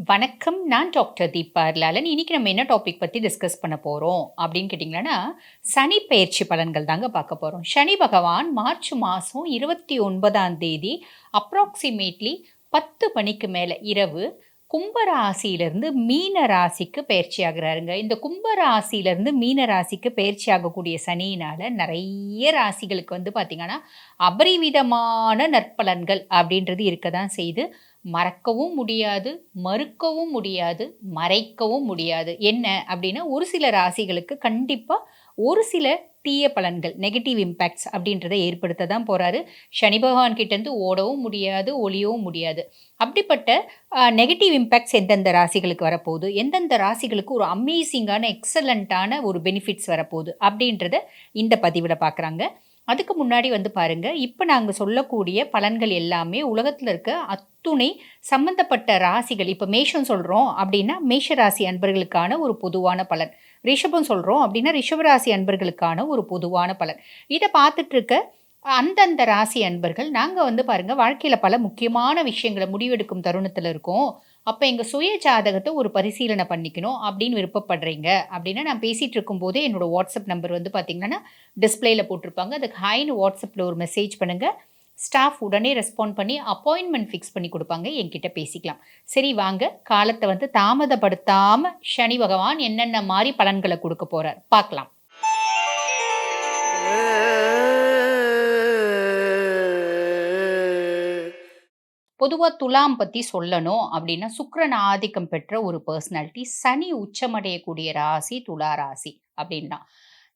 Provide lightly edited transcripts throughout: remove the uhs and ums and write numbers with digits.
வணக்கம். நான் டாக்டர் தீபா லாலன். இன்னைக்கு நம்ம என்ன டாபிக் பத்தி டிஸ்கஸ் பண்ண போறோம் அப்படின்னு கேட்டிங்கன்னா, சனி பெயர்ச்சி பலன்கள் தாங்க பார்க்க போறோம். சனி பகவான் மார்ச் மாசம் 29ஆம் தேதி அப்ராக்ஸிமேட்லி 10 மணிக்கு மேல இரவு கும்ப ராசியிலிருந்து மீன ராசிக்கு பெயர்ச்சி ஆகுறாருங்க. இந்த கும்ப ராசியிலிருந்து மீன ராசிக்கு பெயர்ச்சி ஆகக்கூடிய சனியினால நெறைய ராசிகளுக்கு வந்து பார்த்தீங்கன்னா, அபரிவிதமான நற்பலன்கள் அப்படின்றது இருக்க தான் செய்யுது. மறக்கவும் முடியாது, மறுக்கவும் முடியாது, மறைக்கவும் முடியாது. என்ன அப்டின்னா, ஒரு சில ராசிகளுக்கு கண்டிப்பா ஒரு சில தீய பலன்கள், நெகட்டிவ் இம்பேக்ட்ஸ் அப்டின்றத ஏற்படுத்த தான் போறாரு. சனி பகவான் கிட்டேருந்து ஓடவும் முடியாது, ஒளியவும் முடியாது. அப்படிப்பட்ட நெகட்டிவ் இம்பேக்ட்ஸ் எந்தெந்த ராசிகளுக்கு வரப்போகுது, எந்தெந்த ராசிகளுக்கு ஒரு அமேசிங்கான, எக்ஸலன்ட்டான ஒரு பெனிஃபிட்ஸ் வரப்போகுது அப்டின்றத இந்த பதிவுல பார்க்குறாங்க. அதுக்கு முன்னாடி வந்து பாருங்க, இப்ப நாங்க சொல்லக்கூடிய பலன்கள் எல்லாமே உலகத்துல இருக்க அத்துணை சம்பந்தப்பட்ட ராசிகள். இப்ப மேஷம் சொல்றோம் அப்படின்னா, மேஷ ராசி அன்பர்களுக்கான ஒரு பொதுவான பலன். ரிஷபம் சொல்றோம் அப்படின்னா, ரிஷப ராசி அன்பர்களுக்கான ஒரு பொதுவான பலன். இத பார்த்துட்டு இருக்க அந்தந்த ராசி அன்பர்கள், நாங்க வந்து பாருங்க வாழ்க்கையில பல முக்கியமான விஷயங்கள முடிவெடுக்கும் தருணத்துல இருக்கோம். அப்ப எங்க சுய ஜாதகத்த ஒரு பரிசீலனை பண்ணிக்கணும் அப்படின்னு விருப்பப்படுறீங்க அப்படின்னா, நான் பேசிட்டு இருக்கும்போதே என்னோட வாட்ஸ்அப் நம்பர் வந்து பார்த்தீங்கன்னா, டிஸ்ப்ளேல போட்டிருப்பாங்க. அதுக்கு ஹாய்ன்னு வாட்ஸ்அப்ல ஒரு மெசேஜ் பண்ணுங்க. ஸ்டாஃப் உடனே ரெஸ்பாண்ட் பண்ணி அப்பாயின்ட்மெண்ட் ஃபிக்ஸ் பண்ணி குடுப்பாங்க. என்கிட்ட பேசிக்கலாம். சரி வாங்க, காலத்த வந்து தாமதப்படுத்தாம சனி பகவான் என்னென்ன மாரி பலன்கள குடுக்க போறார் பார்க்கலாம். பொதுவா துலாம் பத்தி சொல்லணும் அப்படின்னா, சுக்கிரன் ஆதிக்கம் பெற்ற ஒரு பெர்சனாலிட்டி. சனி உச்சமடையக்கூடிய ராசி துலா ராசி அப்படின்லாம்.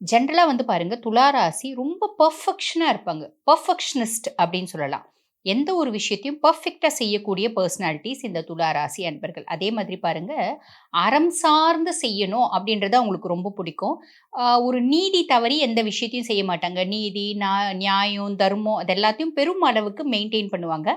ஜென்ரலா வந்து பாருங்க, துலா ராசி ரொம்ப பெர்ஃபெக்ஷனா இருப்பாங்க. பெர்ஃபெக்ஷனிஸ்ட் அப்படின்னு சொல்லலாம். எந்த ஒரு விஷயத்தையும் பெர்ஃபெக்ட்டா செய்யக்கூடிய பெர்சனாலிட்டீஸ் இந்த துலா ராசி அன்பர்கள். அதே மாதிரி பாருங்க, அறம் சார்ந்து செய்யணும் அப்படின்றது அவங்களுக்கு ரொம்ப பிடிக்கும். ஒரு நீதி தவறி எந்த விஷயத்தையும் செய்ய மாட்டாங்க. நீதி, நியாயம், தர்மம் அது எல்லாத்தையும் பெரும் அளவுக்கு மெயின்டெயின் பண்ணுவாங்க.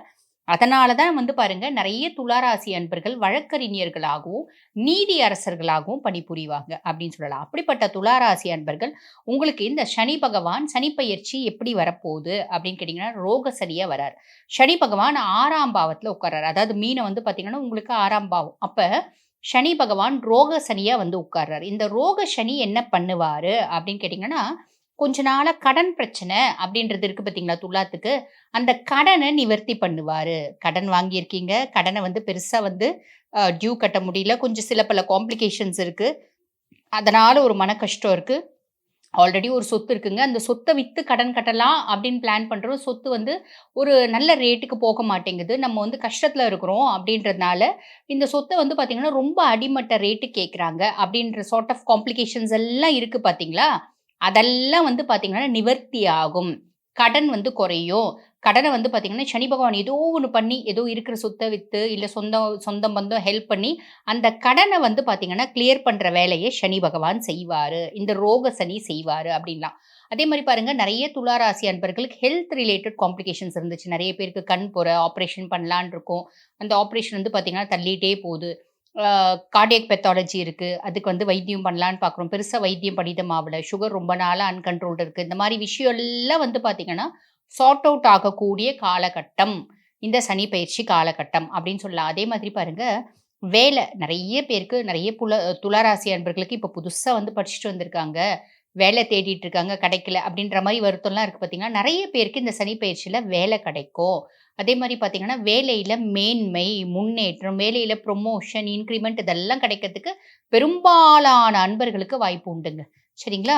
அதனால தான் வந்து பாருங்க, நெறைய துளாராசி அன்பர்கள் வழக்கறிஞர்களாகவும், நீதி அரசர்களாகவும் பணிபுரிவாங்க அப்படின்னு சொல்லலாம். அப்படிப்பட்ட துளாராசி அன்பர்கள், உங்களுக்கு இந்த சனி பகவான் சனி பெயர்ச்சி எப்படி வரப்போகுது அப்படின்னு கேட்டீங்கன்னா, ரோக சனியா வராரு. சனி பகவான் 6ஆம் பாவத்துல உட்கார்றாரு. அதாவது மீனம் வந்து பார்த்தீங்கன்னா, உங்களுக்கு 6ஆம் பாவம். அப்ப சனி பகவான் ரோக சனியா வந்து உட்கார்றாரு. இந்த ரோக சனி என்ன பண்ணுவாரு அப்படின்னு கேட்டீங்கன்னா, கொஞ்ச நாளா கடன் பிரச்சனை அப்படின்றது இருக்கு பார்த்தீங்களா துலாத்துக்கு. அந்த கடன நிவர்த்தி பண்ணுவாரு. கடன் வாங்கியிருக்கீங்க. கடன வந்து பெருசா வந்து டியூ கட்ட முடியல. கொஞ்சம் சில பல காம்ப்ளிகேஷன்ஸ் இருக்கு. அதனால ஒரு மன கஷ்டம் இருக்கு. ஆல்ரெடி ஒரு சொத்து இருக்குங்க. அந்த சொத்த வித்து கடன் கட்டலாம் அப்படின்னு பிளான் பண்றோம். சொத்து வந்து ஒரு நல்ல ரேட்டுக்கு போக மாட்டேங்குது. நம்ம வந்து கஷ்டத்துல இருக்கிறோம் அப்படின்றதுனால, இந்த சொத்த வந்து பார்த்தீங்கன்னா, ரொம்ப அடிமட்ட ரேட்டுக்கு கேட்குறாங்க அப்படின்ற சார்ட் ஆஃப் காம்ப்ளிகேஷன்ஸ் எல்லாம் இருக்கு பார்த்தீங்களா? அதெல்லாம் வந்து பார்த்தீங்கன்னா, நிவர்த்தி ஆகும். கடன் வந்து குறையும். கடன வந்து பார்த்தீங்கன்னா, சனி பகவான் ஏதோ ஒண்ணு பண்ணி, ஏதோ இருக்கிற சொத்த வித்து, இல்ல சொந்தம் பந்தம் ஹெல்ப் பண்ணி, அந்த கடன வந்து பார்த்தீங்கன்னா, கிளியர் பண்ற வேலைய சனி பகவான் செய்வாரு. இந்த ரோக சனி செய்வாரு அப்டின்லாம். அதே மாரி பாருங்க, நெறைய துலா ராசி அன்பர்களுக்கு ஹெல்த் ரிலேட்டட் காம்ப்ளிகேஷன்ஸ் இருந்துச்சு. நெறைய பேருக்கு கண் புரை ஆப்ரேஷன் பண்ணலான்னு இருக்கும். அந்த ஆப்ரேஷன் வந்து பார்த்தீங்கன்னா, தள்ளிட்டே போது. ஆ கார்டியாக் பெத்தாலஜி இருக்கு. அதுக்கு வந்து வைத்தியம் பண்ணலான்னு பார்க்குறோம். பெருசா வைத்தியம் பலிதமாவல. சுகர் ரொம்ப நாளா அன்கண்ட்ரோல்டு இருக்கு. இந்த மாரி விஷயம் எல்லாம் வந்து பார்த்தீங்கன்னா, சார்ட் அவுட் ஆகக்கூடிய காலகட்டம். இந்த சனி பயிற்சி காலகட்டம் அப்படின்னு சொல்லலாம். அதே மாதிரி பாருங்க, வேலை நெறைய பேருக்கு நெறைய துலா ராசி அன்பர்களுக்கு இப்ப புதுசா வந்து படிச்சுட்டு வந்திருக்காங்க. வேலை தேடிட்டு இருக்காங்க, கிடைக்கல அப்படின்ற மாரி வருத்தம்லாம் இருக்கு பார்த்தீங்கன்னா, நெறைய பேருக்கு இந்த சனி பயிற்சியில வேலை கிடைக்கும். அதே மாரி பார்த்தீங்கன்னா, வேலையில மேன்மை, முன்னேற்றம், வேலையில ப்ரமோஷன், இன்கிரிமெண்ட் இதெல்லாம் கிடைக்கிறதுக்கு பெரும்பாலான அன்பர்களுக்கு வாய்ப்பு உண்டுங்க. சரிங்களா?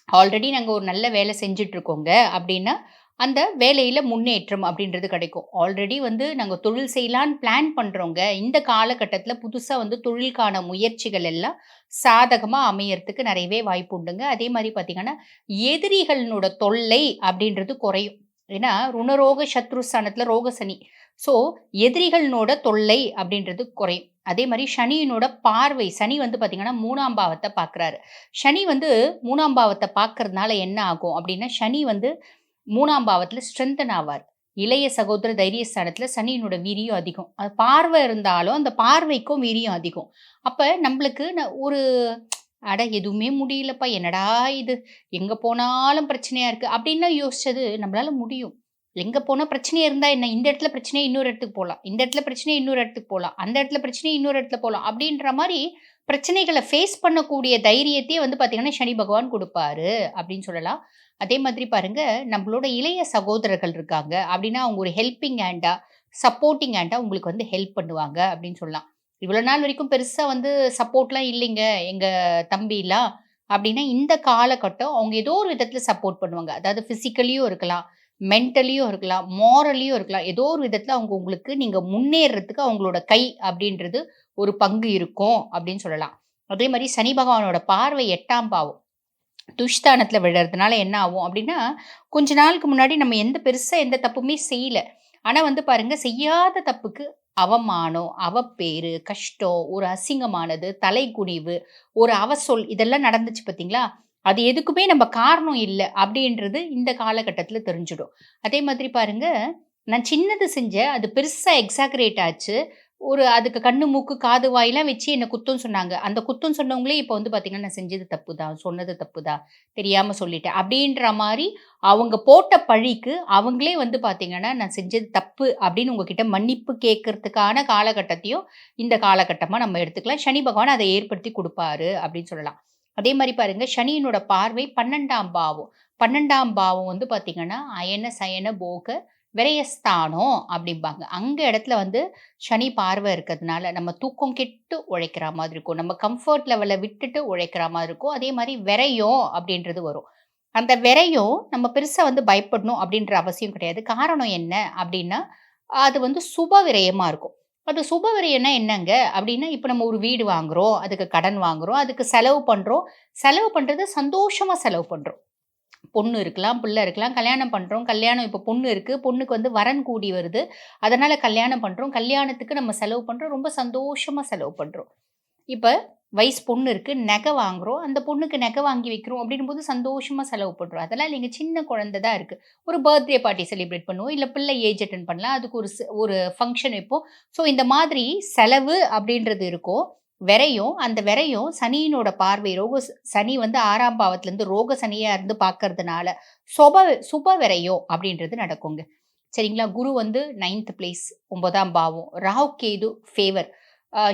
ஆல்ரெடி நாங்க ஒரு நல்ல வேலை செஞ்சுட்டு இருக்கோங்க அப்படின்னா, அந்த வேலையில முன்னேற்றம் அப்படின்றது கிடைக்கும். ஆல்ரெடி வந்து நாங்க தொழில் செய்யலான்னு பிளான் பண்றோங்க. இந்த காலகட்டத்தில புதுசா வந்து தொழிலுக்கான முயற்சிகள் எல்லாம் சாதகமா அமையறதுக்கு நிறையவே வாய்ப்பு உண்டுங்க. அதே மாரி பார்த்தீங்கன்னா, எதிரிகளோட தொல்லை அப்படின்றது குறையும். ஏன்னா, ருணரோக சத்ருஸ்தானத்தில ரோக சனி. ஸோ, எதிரிகளோட தொல்லை அப்படின்றது குறையும். அதே மாரி சனியினோட பார்வை, சனி வந்து பார்த்தீங்கன்னா 3ஆம் பாவத்த பார்க்குறாரு. சனி வந்து 3ஆம் பாவத்த பார்க்கறதுனால என்ன ஆகும் அப்டின்னா, சனி வந்து 3ஆம் பாவத்துல ஸ்ட்ரெங்தன் ஆவார். இளைய சகோதர தைரியஸ்தானத்துல சனியினோட வீரியம் அதிகம். அது பார்வை இருந்தாலும், அந்த பார்வைக்கும் வீரியம் அதிகம். அப்ப நம்பளுக்கு ஒரு "அட எதுவுமே முடியலப்பா, என்னடா இது? எங்க போனாலும் பிரச்சனையா இருக்கு." அப்டின்லாம் யோசிச்சது நம்மளால முடியும். எங்க போனா பிரச்சனையா இருந்தா என்ன? இந்த இடத்துல பிரச்சனையா இன்னொரு இடத்துக்கு போலாம். இந்த இடத்துல பிரச்சனையா இன்னொரு இடத்துக்கு போலாம். அந்த இடத்துல பிரச்சனையா இன்னொரு இடத்துல போலாம். அப்படின்ற மாரி பிரச்சனைகள ஃபேஸ் பண்ணக்கூடிய தைரியத்தையே வந்து பார்த்தீங்கன்னா, சனி பகவான் குடுப்பாரு அப்படின்னு சொல்லலாம். அதே மாதிரி பாருங்க, நம்மளோட இளைய சகோதரர்கள் இருக்காங்க அப்படின்னா, அவங்க ஒரு ஹெல்பிங் ஹேண்டா, சப்போர்ட்டிங் ஹேண்டா உங்களுக்கு வந்து ஹெல்ப் பண்ணுவாங்க அப்படின்னு சொல்லலாம். இவ்வளோ நாள் வரைக்கும் பெருசா வந்து சப்போர்ட்லாம் இல்லைங்க, எங்க தம்பிலாம் அப்படின்னா, இந்த காலகட்டம் அவங்க ஏதோ ஒரு விதத்தில சப்போர்ட் பண்ணுவாங்க. அதாவது பிசிக்கலியும் இருக்கலாம், மென்டலியும் இருக்கலாம், மோரலியும் இருக்கலாம். ஏதோ ஒரு விதத்தில அவங்க உங்களுக்கு நீங்க முன்னேறுறதுக்கு அவங்களோட கை அப்படின்றது ஒரு பங்கு இருக்கும் அப்படின்னு சொல்லலாம். அதே மாரி சனி பகவானோட பார்வை 8ஆம் பாவம். துஷ்தானத்தில விழறதுனால என்ன ஆகும் அப்டின்னா, கொஞ்ச நாளுக்கு முன்னாடி நம்ம பெருசா எந்த தப்புமே செய்யல. ஆனா வந்து பாருங்க, செய்யாத தப்புக்கு அவமானம், அவப்பேரு, கஷ்டம், ஒரு அசிங்கமானது, தலைகுனிவு, ஒரு அவசொல் இதெல்லாம் நடந்துச்சு பார்த்தீங்களா? அது எதுக்குமே நம்ம காரணம் இல்ல அப்டின்றது இந்த காலகட்டத்தில தெரிஞ்சிடும். அதே மாதிரி பாருங்க, நான் சின்னது செஞ்சேன். அது பெருசா எக்ஸாகரேட் ஆச்சு. அதுக்கு கண்ணு, மூக்கு, காது, வாய்லாம் வச்சு என்ன குத்தம் சொன்னாங்க. அந்த குத்தம் சொன்னவங்களே இப்ப வந்து பார்த்தீங்கன்னா, நான் செஞ்சது தப்பு தான், சொன்னது தப்பு தான், தெரியாம சொல்லிட்டேன். அப்டின்ற மாரி அவங்க போட்ட பழிக்கு அவங்களே வந்து பார்த்தீங்கன்னா, நான் செஞ்சது தப்பு அப்டின்னு உங்ககிட்ட மன்னிப்பு கேட்கறதுக்கான காலகட்டத்தையும் இந்த காலகட்டமா நம்ம எடுத்துக்கலாம். சனி பகவான் அத ஏற்படுத்தி குடுப்பாரு அப்டின்னு சொல்லலாம். அதே மாரி பாருங்க, சனியினோட பார்வை 12ஆம் பாவம். 12ஆம் பாவம் வந்து பார்த்தீங்கன்னா, அயன, சயன, போக, விரயஸ்தானம் அப்டிம்பாங்க. அங்க இடத்துல வந்து சனி பார்வை இருக்கிறதுனால, நம்ம தூக்கம் கெட்டு உழைக்கிற மாதிரி இருக்கும். நம்ம கம்ஃபோர்ட் லெவல விட்டுட்டு உழைக்கிற மாரி இருக்கும். அதே மாரி விரயம் அப்படின்றது வரும். அந்த விரயம் நம்ம பெருசா வந்து பயப்படணும் அப்படின்ற அவசியம் கிடையாது. காரணம் என்ன அப்படின்னா, அது வந்து சுப விரயமா இருக்கும். அது சுப விரயம்னா என்னங்க அப்படின்னா, இப்ப நம்ம ஒரு வீடு வாங்குறோம், அதுக்கு கடன் வாங்குறோம், அதுக்கு செலவு பண்றோம். செலவு பண்றது சந்தோஷமா செலவு பண்றோம். பொண்ணு இருக்கலாம், பிள்ளை இருக்கலாம். கல்யாணம் பண்றோம். கல்யாணம் இப்ப பொண்ணு இருக்கு. பொண்ணுக்கு வந்து வரன் கூடி வருது. அதனால கல்யாணம் பண்றோம். கல்யாணத்துக்கு நம்ம செலவு பண்றோம். ரொம்ப சந்தோஷமா செலவு பண்றோம். இப்ப வயசு பொண்ணு இருக்கு. நகை வாங்குறோம். அந்த பொண்ணுக்கு நகை வாங்கி வைக்கிறோம் அப்படின்னும்போது சந்தோஷமா செலவு பண்றோம். அதெல்லாம் இல்லைங்க. சின்ன குழந்தை தான் இருக்கு. ஒரு பர்த்டே பார்ட்டி செலிப்ரேட் பண்ணுவோம். இல்ல பிள்ளை ஏஜ் அட்டெண்ட் பண்ணலாம். அதுக்கு ஒரு ஃபங்ஷன் வைப்போம். ஸோ இந்த மாதிரி செலவு அப்படின்றது இருக்கும். அந்த விரயம் சனியினோட பார்வை சனி வந்து 6ஆம் பாவத்திலேருந்து ரோக சனியா இருந்து பார்க்கறதுனால, சுப விரயம் அப்படின்றது நடக்குங்க. சரிங்களா? குரு வந்து 9த் பிளேஸ் 9ஆம் பாவம். ராகு, கேது ஃபேவர்.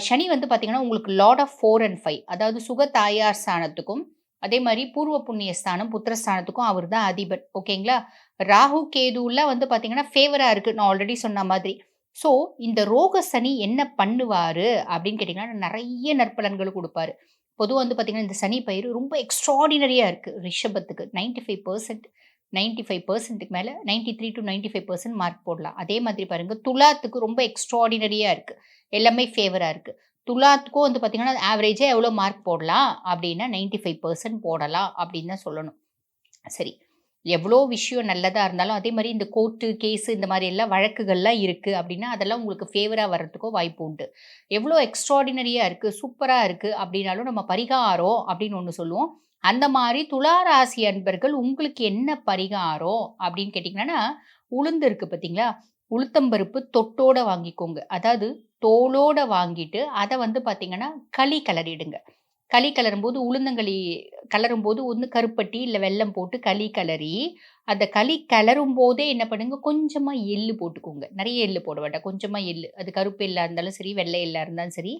சனி வந்து பார்த்தீங்கன்னா, உங்களுக்கு லார்ட் ஆஃப் 4 அண்ட் 5 அதாவது சுக தாயார் ஸ்தானத்துக்கும், அதே மாரி பூர்வ புண்ணிய ஸ்தானம், புத்திரஸ்தானத்துக்கும் அவர் தான் அதிபன். ஓகேங்களா? ராகு, கேதுலாம் வந்து பார்த்தீங்கன்னா, ஃபேவரா இருக்கு. நான் ஆல்ரெடி சொன்ன மாதிரி. ஸோ, இந்த ரோக சனி என்ன பண்ணுவாரு அப்படின்னு கேட்டீங்கன்னா, நெறைய நற்பலன்கள் குடுப்பாரு. பொதுவா வந்து பார்த்தீங்கன்னா, இந்த சனி பயிரு ரொம்ப எக்ஸ்ட்ரார்டினரியா இருக்கு ரிஷபத்துக்கு. 95% 95%க்கு மேல 93-95% மார்க் போடலாம். அதே மாதிரி பாருங்க, துலாத்துக்கு ரொம்ப எக்ஸ்ட்ரார்டினரியா இருக்கு. எல்லாமே ஃபேவரா இருக்கு. துலாத்துக்கும் வந்து பார்த்தீங்கன்னா, ஆவரேஜா எவ்வளோ மார்க் போடலாம் அப்டின்னா, 95% போடலாம் அப்டின்னு தான் சொல்லணும். சரி. எவ்வளோ விஷயம் நல்லதா இருந்தாலும், அதே மாரி இந்த கோர்ட்டு, கேஸு இந்த மாரி எல்லாம் வழக்குகள்லாம் இருக்கு அப்டின்னா, அதெல்லாம் உங்களுக்கு ஃபேவரா வர்றதுக்கும் வாய்ப்பு உண்டு. எவ்வளோ எக்ஸ்ட்ரார்டினரியா இருக்கு, சூப்பரா இருக்கு அப்டின்னாலும் நம்ம பரிகாரம் அப்டின்னு ஒண்ணு சொல்லுவோம். அந்த மாரி துலா ராசி அன்பர்கள் உங்களுக்கு என்ன பரிகாரம் அப்டின்னு கேட்டீங்கன்னா, உளுந்து இருக்கு பார்த்தீங்களா? உளுத்தம்பருப்பு தொட்டோட வாங்கிக்கோங்க. அதாவது தோலோட வாங்கிட்டு, அத வந்து பார்த்தீங்கன்னா, களி கிளறிடுங்க. களி கிளறும்போது உளுந்தங்களி கிளறும்போது ஒண்ணு கருப்பட்டி, இல்ல வெல்லம் போட்டு களி கிளறி, அந்த களி கிளறும்போதே என்ன பண்ணுங்க, கொஞ்சமா எள்ளு போட்டுக்கோங்க. நெறைய எள்ளு போட வேண்டாம். கொஞ்சமா எள்ளு. அது கருப்பு எள்ளா இருந்தாலும் சரி, வெள்ளை எள்ளா இருந்தாலும் சரி,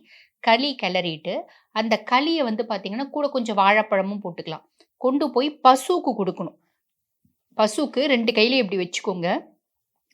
களி கிளறிட்டு, அந்த களிய வந்து பார்த்தீங்கன்னா, கூட கொஞ்சம் வாழைப்பழமும் போட்டுக்கலாம். கொண்டு போய் பசுவுக்கு குடுக்கணும். பசுக்கு 2 கையிலயும் இப்டி வச்சுக்கோங்க.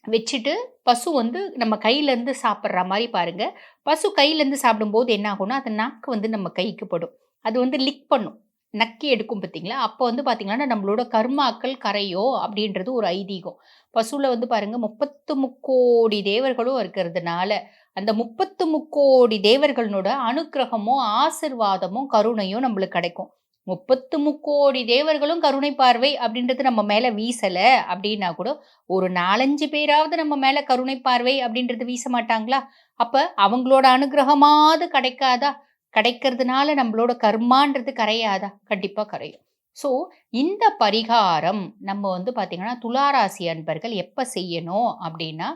வச்சுட்டு, பசு வந்து நம்ம கையிலேருந்து சாப்பிடுற மாரி பாருங்க. பசு கையிலேருந்து சாப்பிடும்போது என்ன ஆகும்னா, அது நாக்கு வந்து நம்ம கைக்கு படும். அது வந்து லிக் பண்ணும். நக்கி எடுக்கும் பார்த்தீங்களா? அப்போ வந்து பார்த்தீங்கன்னா, நம்மளோட கர்மாக்கள் கரையும் அப்படின்றது ஒரு ஐதீகம். பசுல வந்து பாருங்க 33,00,00,000 தேவர்களும் இருக்கிறதுனால, அந்த 33,00,00,000 தேவர்களோட அனுக்கிரகமும், ஆசிர்வாதமும், கருணையும் நம்மளுக்கு கிடைக்கும். 33,00,00,000 தேவர்களும் கருணை பார்வை அப்படின்றது நம்ம மேல வீசல அப்படின்னா கூட, ஒரு 4, 5 பேராவது நம்ம மேல கருணை பார்வை அப்படின்றது வீச மாட்டாங்களா? அப்ப அவங்களோட அனுக்கிரகமாவது கிடைக்காதா? கிடைக்கிறதுனால நம்மளோட கர்மான்றது கரையாதா? கண்டிப்பா கரையும். ஸோ, இந்த பரிகாரம் நம்ம வந்து பார்த்தீங்கன்னா, துலா ராசி அன்பர்கள் எப்ப செய்யணும் அப்படின்னா,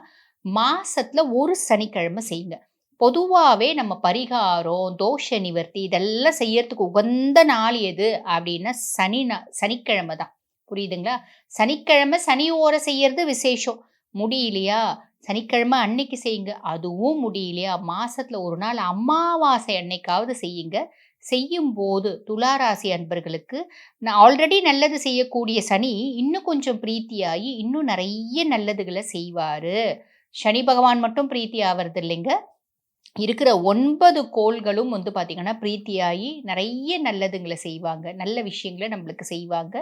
மாசத்துல ஒரு சனிக்கிழமை செய்யுங்க. பொதுவாவே நம்ம பரிகாரம், தோஷ நிவர்த்தி இதெல்லாம் செய்யறதுக்கு உகந்த நாள் எது அப்படின்னா, சனிக்கிழமை தான். புரியுதுங்களா? சனிக்கிழமை சனி ஓரை செய்யறது விசேஷம். முடியலையா? சனிக்கிழமை அன்னைக்கு செய்யுங்க. அதுவும் முடியலையா? மாசத்துல 1 நாள் அமாவாசை அன்னைக்காவது செய்யுங்க. செய்யும்போது துலா ராசி அன்பர்களுக்கு நான் ஆல்ரெடி நல்லது செய்யக்கூடிய சனி, இன்னும் கொஞ்சம் பிரீத்தியாகி, இன்னும் நெறைய நல்லதுகள செய்வாரு. சனி பகவான் மட்டும் பிரீத்தி ஆவறது இல்லைங்க. இருக்கிற 9 கோள்களும் வந்து பார்த்தீங்கன்னா, பிரீத்தியாகி நெறைய நல்லதுங்கள செய்வாங்க. நல்ல விஷயங்கள நம்மளுக்கு செய்வாங்க.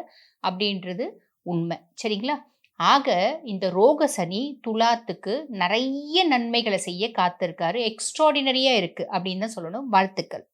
அப்படின்றது உண்ம. சரிங்களா? ஆக இந்த ரோக சனி துலாத்துக்கு நெறைய நன்மைகள செய்ய காத்திருக்காரு. எக்ஸ்ட்ரார்டினரியா இருக்கு அப்படின்னு தான் சொல்லணும். வாழ்த்துக்கள்.